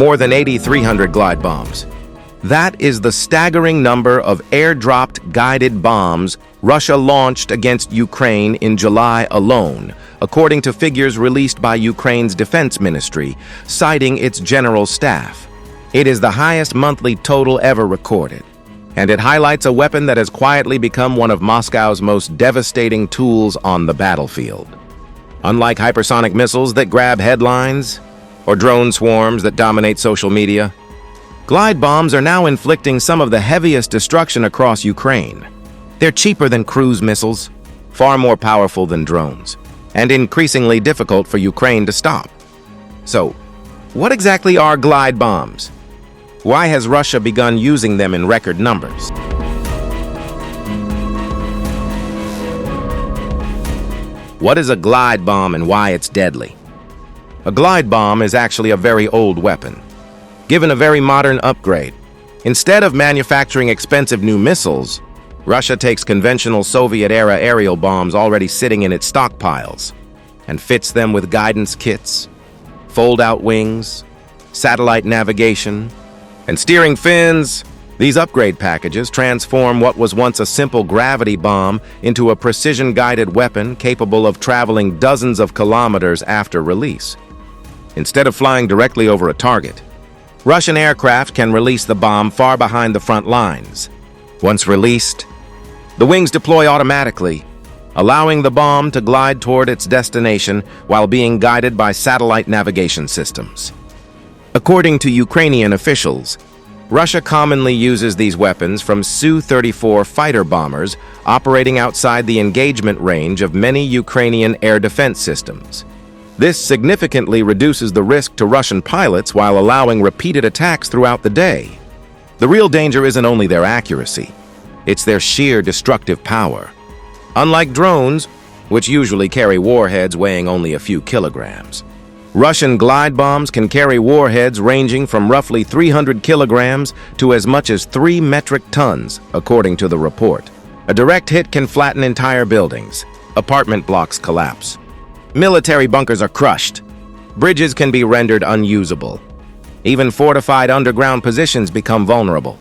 more than 8,300 glide bombs. That is the staggering number of airdropped guided bombs Russia launched against Ukraine in July alone, according to figures released by Ukraine's defense ministry, citing its general staff. It is the highest monthly total ever recorded, and it highlights a weapon that has quietly become one of Moscow's most devastating tools on the battlefield. Unlike hypersonic missiles that grab headlines, or drone swarms that dominate social media, glide bombs are now inflicting some of the heaviest destruction across Ukraine. They're cheaper than cruise missiles, far more powerful than drones, and increasingly difficult for Ukraine to stop. So, what exactly are glide bombs? Why has Russia begun using them in record numbers? What is a glide bomb and why it's deadly? A glide bomb is actually a very old weapon, given a very modern upgrade. Instead of manufacturing expensive new missiles, Russia takes conventional Soviet-era aerial bombs already sitting in its stockpiles and fits them with guidance kits, fold-out wings, satellite navigation, and steering fins. These upgrade packages transform what was once a simple gravity bomb into a precision-guided weapon capable of traveling dozens of kilometers after release. Instead of flying directly over a target, Russian aircraft can release the bomb far behind the front lines. Once released, the wings deploy automatically, allowing the bomb to glide toward its destination while being guided by satellite navigation systems. According to Ukrainian officials, Russia commonly uses these weapons from Su-34 fighter bombers operating outside the engagement range of many Ukrainian air defense systems. This significantly reduces the risk to Russian pilots while allowing repeated attacks throughout the day. The real danger isn't only their accuracy, it's their sheer destructive power. Unlike drones, which usually carry warheads weighing only a few kilograms, Russian glide bombs can carry warheads ranging from roughly 300 kilograms to as much as 3 metric tons, according to the report. A direct hit can flatten entire buildings. Apartment blocks collapse. Military bunkers are crushed. Bridges can be rendered unusable. Even fortified underground positions become vulnerable.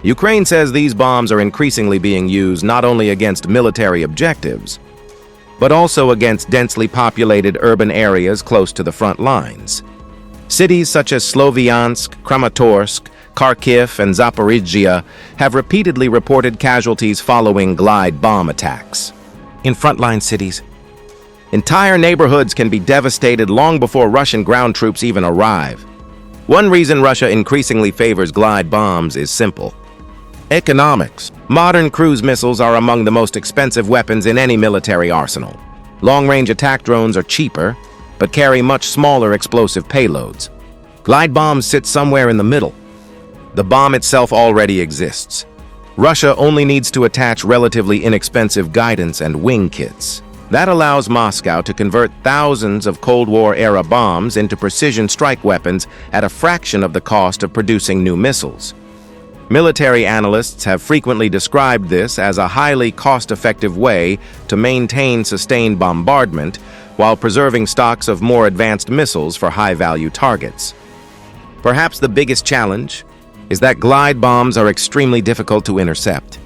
Ukraine says these bombs are increasingly being used not only against military objectives, but also against densely populated urban areas close to the front lines. Cities such as Sloviansk, Kramatorsk, Kharkiv, and Zaporizhzhia have repeatedly reported casualties following glide bomb attacks. In frontline cities, entire neighborhoods can be devastated long before Russian ground troops even arrive. One reason Russia increasingly favors glide bombs is simple: economics. Modern cruise missiles are among the most expensive weapons in any military arsenal. Long-range attack drones are cheaper, but carry much smaller explosive payloads. Glide bombs sit somewhere in the middle. The bomb itself already exists. Russia only needs to attach relatively inexpensive guidance and wing kits. That allows Moscow to convert thousands of Cold War-era bombs into precision strike weapons at a fraction of the cost of producing new missiles. Military analysts have frequently described this as a highly cost-effective way to maintain sustained bombardment while preserving stocks of more advanced missiles for high-value targets. Perhaps the biggest challenge is that glide bombs are extremely difficult to intercept.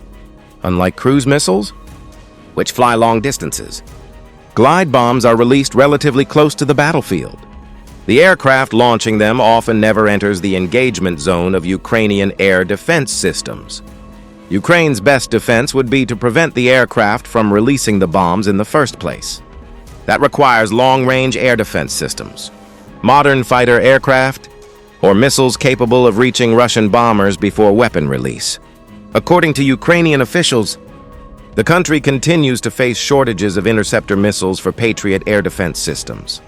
Unlike cruise missiles, which fly long distances, glide bombs are released relatively close to the battlefield. The aircraft launching them often never enters the engagement zone of Ukrainian air defense systems. Ukraine's best defense would be to prevent the aircraft from releasing the bombs in the first place. That requires long-range air defense systems, modern fighter aircraft, or missiles capable of reaching Russian bombers before weapon release. According to Ukrainian officials, the country continues to face shortages of interceptor missiles for Patriot air defense systems.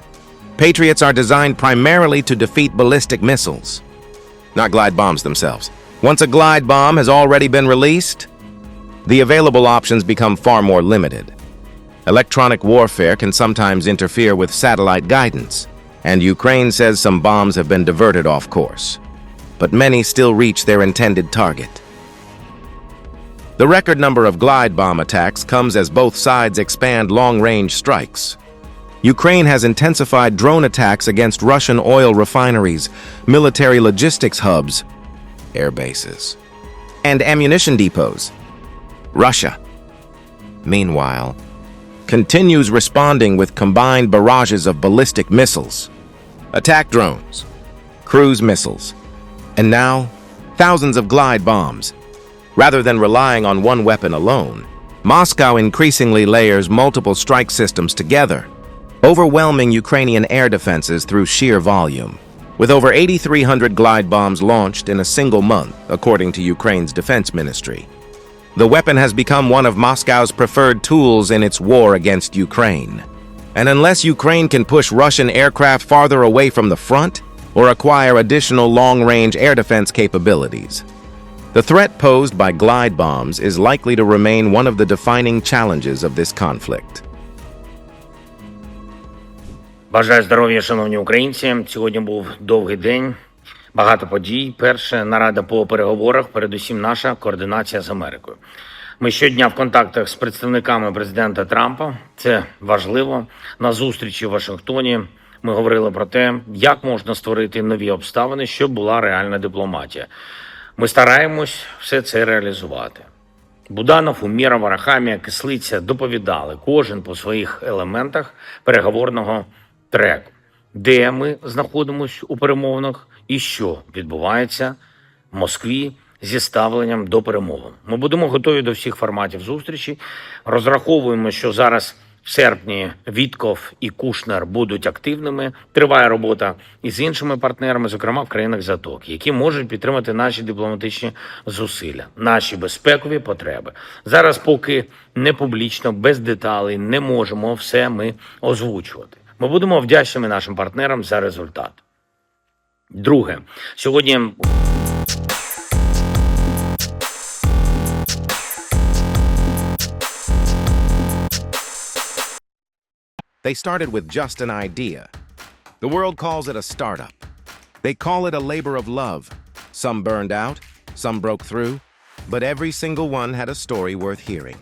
Patriots are designed primarily to defeat ballistic missiles, not glide bombs themselves. Once a glide bomb has already been released, the available options become far more limited. Electronic warfare can sometimes interfere with satellite guidance, and Ukraine says some bombs have been diverted off course, but many still reach their intended target. The record number of glide bomb attacks comes as both sides expand long-range strikes. Ukraine has intensified drone attacks against Russian oil refineries, military logistics hubs, air bases, and ammunition depots. Russia, meanwhile, continues responding with combined barrages of ballistic missiles, attack drones, cruise missiles, and now thousands of glide bombs. Rather than relying on one weapon alone, Moscow increasingly layers multiple strike systems together, overwhelming Ukrainian air defenses through sheer volume. With over 8,300 glide bombs launched in a single month, according to Ukraine's defense ministry. The weapon has become one of Moscow's preferred tools in its war against Ukraine. And unless Ukraine can push Russian aircraft farther away from the front or acquire additional long-range air defense capabilities, the threat posed by glide bombs is likely to remain one of the defining challenges of this conflict. Бажаю здоров'я, шановні українці. Сьогодні був довгий день, багато подій. Перше, нарада по переговорах, передусім наша координація з Америкою. Ми щодня в контактах з представниками президента Трампа. Це важливо. На зустрічі в Вашингтоні ми говорили про те, як можна створити нові обставини, щоб була реальна дипломатія. Ми стараємось все це реалізувати. Буданов, Умєров, Арахамія, Кислиця доповідали кожен по своїх елементах переговорного треку, де ми знаходимося у перемовинах і що відбувається в Москві зі ставленням до перемовин. Ми будемо готові до всіх форматів зустрічі. Розраховуємо, що зараз в серпні Вітков і Кушнер будуть активними. Триває робота із іншими партнерами, зокрема в країнах Затоки, які можуть підтримати наші дипломатичні зусилля, наші безпекові потреби. Зараз поки не публічно, без деталей, не можемо все ми озвучувати. Ми будемо вдячними нашим партнерам за результат. Друге, сьогодні They started with just an idea. The world calls it a startup. They call it a labor of love. Some burned out, some broke through, but every single one had a story worth hearing.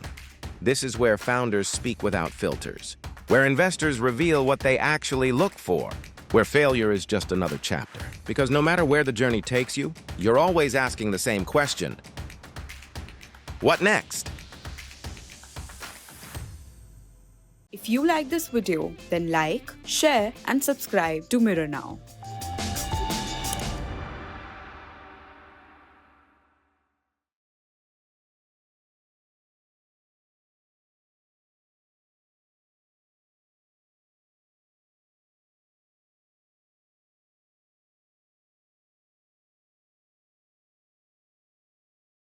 This is where founders speak without filters, where investors reveal what they actually look for, where failure is just another chapter. Because no matter where the journey takes you, you're always asking the same question. What next? If you like this video, then like, share and subscribe to Mirror Now.